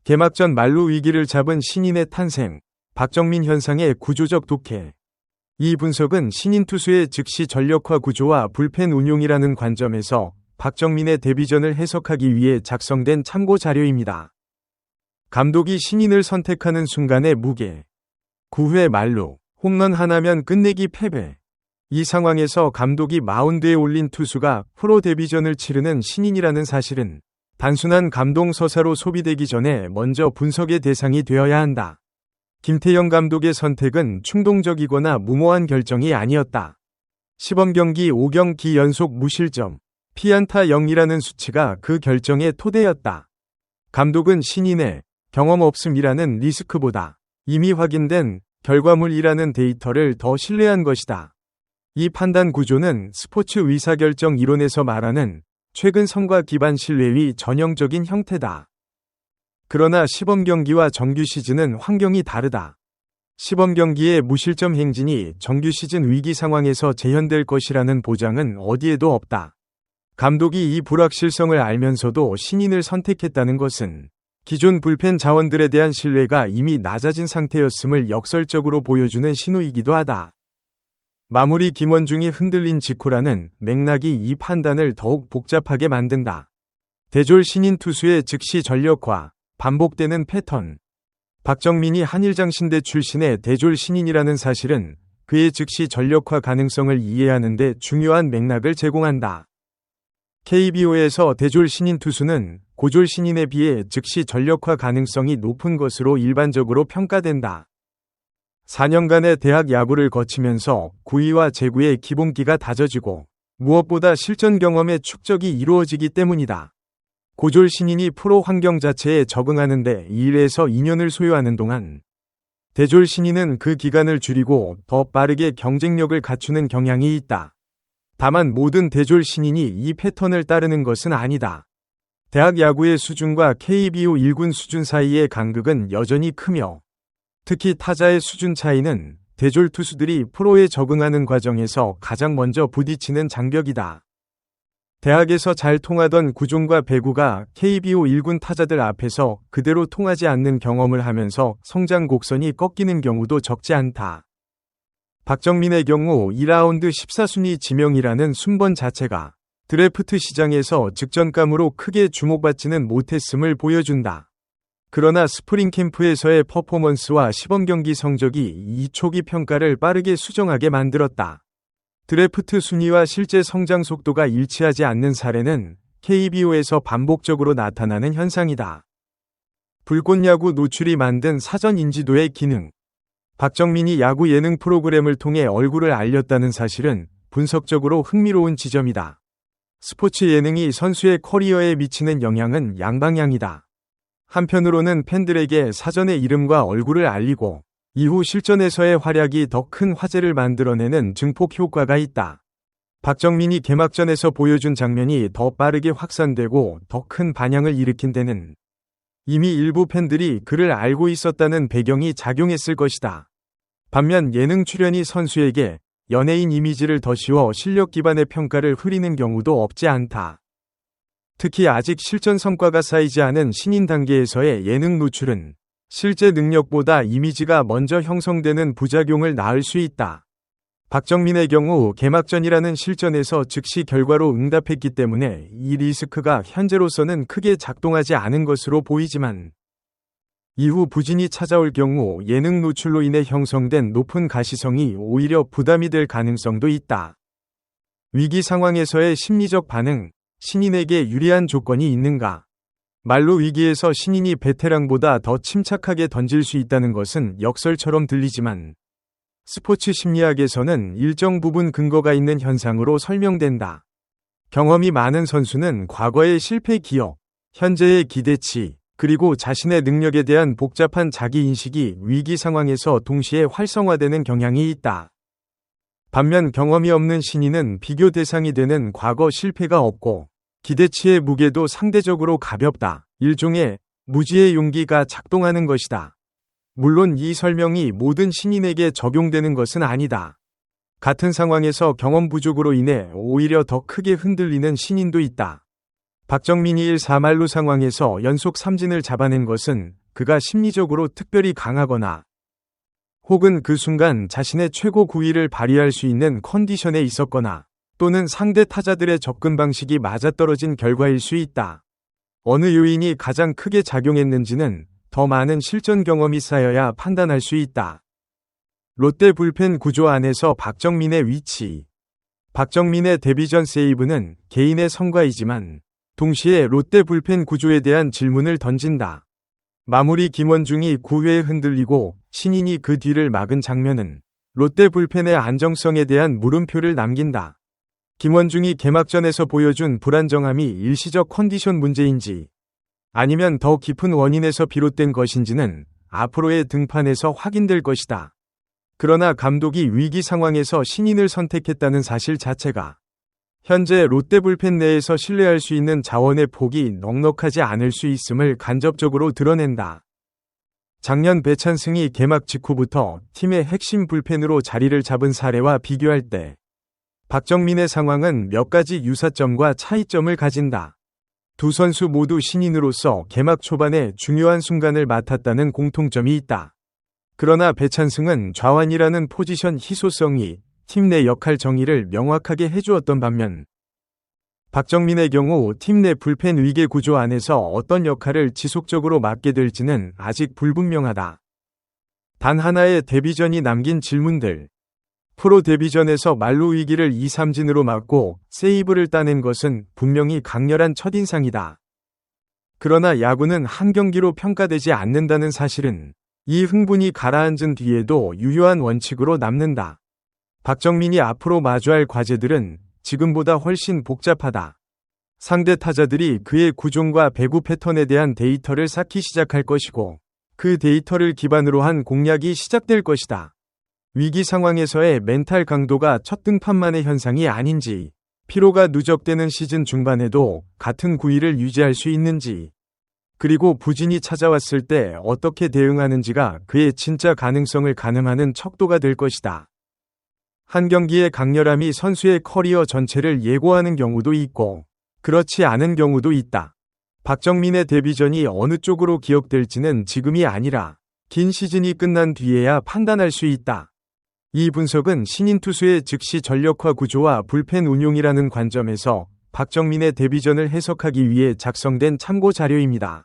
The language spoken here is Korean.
개막전 말로 위기를 잡은 신인의 탄생, 박정민 현상의 구조적 독해. 이 분석은 신인 투수의 즉시 전력화 구조와 불펜 운용이라는 관점에서 박정민의 데뷔전을 해석하기 위해 작성된 참고 자료입니다. 감독이 신인을 선택하는 순간의 무게. 9회 말로 홈런 하나면 끝내기 패배. 이 상황에서 감독이 마운드에 올린 투수가 프로 데뷔전을 치르는 신인이라는 사실은 단순한 감동 서사로 소비되기 전에 먼저 분석의 대상이 되어야 한다. 김태형 감독의 선택은 충동적이거나 무모한 결정이 아니었다. 시범경기 5경기 연속 무실점, 피안타 0이라는 수치가 그 결정의 토대였다. 감독은 신인의 경험 없음이라는 리스크보다 이미 확인된 결과물이라는 데이터를 더 신뢰한 것이다. 이 판단 구조는 스포츠 의사결정 이론에서 말하는 최근 성과 기반 신뢰의 전형적인 형태다. 그러나 시범경기와 정규 시즌은 환경이 다르다. 시범경기의 무실점 행진이 정규 시즌 위기 상황에서 재현될 것이라는 보장은 어디에도 없다. 감독이 이 불확실성을 알면서도 신인을 선택했다는 것은 기존 불펜 자원들에 대한 신뢰가 이미 낮아진 상태였음을 역설적으로 보여주는 신호이기도 하다. 마무리 김원중이 흔들린 직후라는 맥락이 이 판단을 더욱 복잡하게 만든다. 대졸 신인 투수의 즉시 전력화, 반복되는 패턴. 박정민이 한일장신대 출신의 대졸 신인이라는 사실은 그의 즉시 전력화 가능성을 이해하는 데 중요한 맥락을 제공한다. KBO에서 대졸 신인 투수는 고졸 신인에 비해 즉시 전력화 가능성이 높은 것으로 일반적으로 평가된다. 4년간의 대학 야구를 거치면서 구위와 제구의 기본기가 다져지고 무엇보다 실전 경험의 축적이 이루어지기 때문이다. 고졸 신인이 프로 환경 자체에 적응하는 데 1에서 2년을 소요하는 동안 대졸 신인은 그 기간을 줄이고 더 빠르게 경쟁력을 갖추는 경향이 있다. 다만 모든 대졸 신인이 이 패턴을 따르는 것은 아니다. 대학 야구의 수준과 KBO 1군 수준 사이의 간극은 여전히 크며 특히 타자의 수준 차이는 대졸 투수들이 프로에 적응하는 과정에서 가장 먼저 부딪히는 장벽이다. 대학에서 잘 통하던 구종과 배구가 KBO 1군 타자들 앞에서 그대로 통하지 않는 경험을 하면서 성장 곡선이 꺾이는 경우도 적지 않다. 박정민의 경우 2라운드 14순위 지명이라는 순번 자체가 드래프트 시장에서 직전감으로 크게 주목받지는 못했음을 보여준다. 그러나 스프링 캠프에서의 퍼포먼스와 시범경기 성적이 이 초기 평가를 빠르게 수정하게 만들었다. 드래프트 순위와 실제 성장 속도가 일치하지 않는 사례는 KBO에서 반복적으로 나타나는 현상이다. 불꽃야구 노출이 만든 사전 인지도의 기능. 박정민이 야구 예능 프로그램을 통해 얼굴을 알렸다는 사실은 분석적으로 흥미로운 지점이다. 스포츠 예능이 선수의 커리어에 미치는 영향은 양방향이다. 한편으로는 팬들에게 사전에 이름과 얼굴을 알리고 이후 실전에서의 활약이 더 큰 화제를 만들어내는 증폭 효과가 있다. 박정민이 개막전에서 보여준 장면이 더 빠르게 확산되고 더 큰 반향을 일으킨 데는 이미 일부 팬들이 그를 알고 있었다는 배경이 작용했을 것이다. 반면 예능 출연이 선수에게 연예인 이미지를 더 씌워 실력 기반의 평가를 흐리는 경우도 없지 않다. 특히 아직 실전 성과가 쌓이지 않은 신인 단계에서의 예능 노출은 실제 능력보다 이미지가 먼저 형성되는 부작용을 낳을 수 있다. 박정민의 경우 개막전이라는 실전에서 즉시 결과로 응답했기 때문에 이 리스크가 현재로서는 크게 작동하지 않은 것으로 보이지만 이후 부진이 찾아올 경우 예능 노출로 인해 형성된 높은 가시성이 오히려 부담이 될 가능성도 있다. 위기 상황에서의 심리적 반응. 신인에게 유리한 조건이 있는가? 말로 위기에서 신인이 베테랑보다 더 침착하게 던질 수 있다는 것은 역설처럼 들리지만 스포츠 심리학에서는 일정 부분 근거가 있는 현상으로 설명된다. 경험이 많은 선수는 과거의 실패 기억, 현재의 기대치, 그리고 자신의 능력에 대한 복잡한 자기인식이 위기 상황에서 동시에 활성화되는 경향이 있다. 반면 경험이 없는 신인은 비교 대상이 되는 과거 실패가 없고 기대치의 무게도 상대적으로 가볍다. 일종의 무지의 용기가 작동하는 것이다. 물론 이 설명이 모든 신인에게 적용되는 것은 아니다. 같은 상황에서 경험 부족으로 인해 오히려 더 크게 흔들리는 신인도 있다. 박정민이 1-4만루 상황에서 연속 삼진을 잡아낸 것은 그가 심리적으로 특별히 강하거나 혹은 그 순간 자신의 최고 구위를 발휘할 수 있는 컨디션에 있었거나 또는 상대 타자들의 접근 방식이 맞아떨어진 결과일 수 있다. 어느 요인이 가장 크게 작용했는지는 더 많은 실전 경험이 쌓여야 판단할 수 있다. 롯데 불펜 구조 안에서 박정민의 위치. 박정민의 데뷔 전 세이브는 개인의 성과이지만 동시에 롯데 불펜 구조에 대한 질문을 던진다. 마무리 김원중이 9회에 흔들리고 신인이 그 뒤를 막은 장면은 롯데 불펜의 안정성에 대한 물음표를 남긴다. 김원중이 개막전에서 보여준 불안정함이 일시적 컨디션 문제인지 아니면 더 깊은 원인에서 비롯된 것인지는 앞으로의 등판에서 확인될 것이다. 그러나 감독이 위기 상황에서 신인을 선택했다는 사실 자체가 현재 롯데 불펜 내에서 신뢰할 수 있는 자원의 폭이 넉넉하지 않을 수 있음을 간접적으로 드러낸다. 작년 배찬승이 개막 직후부터 팀의 핵심 불펜으로 자리를 잡은 사례와 비교할 때 박정민의 상황은 몇 가지 유사점과 차이점을 가진다. 두 선수 모두 신인으로서 개막 초반에 중요한 순간을 맡았다는 공통점이 있다. 그러나 배찬승은 좌완이라는 포지션 희소성이 팀 내 역할 정의를 명확하게 해주었던 반면 박정민의 경우 팀 내 불펜 위계 구조 안에서 어떤 역할을 지속적으로 맡게 될지는 아직 불분명하다. 단 하나의 데뷔전이 남긴 질문들. 프로 데뷔전에서 만루 위기를 2-3진으로 막고 세이브를 따낸 것은 분명히 강렬한 첫인상이다. 그러나 야구는 한 경기로 평가되지 않는다는 사실은 이 흥분이 가라앉은 뒤에도 유효한 원칙으로 남는다. 박정민이 앞으로 마주할 과제들은 지금보다 훨씬 복잡하다. 상대 타자들이 그의 구종과 배구 패턴에 대한 데이터를 쌓기 시작할 것이고 그 데이터를 기반으로 한 공략이 시작될 것이다. 위기 상황에서의 멘탈 강도가 첫 등판만의 현상이 아닌지, 피로가 누적되는 시즌 중반에도 같은 구위를 유지할 수 있는지, 그리고 부진이 찾아왔을 때 어떻게 대응하는지가 그의 진짜 가능성을 가늠하는 척도가 될 것이다. 한 경기의 강렬함이 선수의 커리어 전체를 예고하는 경우도 있고 그렇지 않은 경우도 있다. 박정민의 데뷔전이 어느 쪽으로 기억될지는 지금이 아니라 긴 시즌이 끝난 뒤에야 판단할 수 있다. 이 분석은 신인 투수의 즉시 전력화 구조와 불펜 운용이라는 관점에서 박정민의 데뷔전을 해석하기 위해 작성된 참고 자료입니다.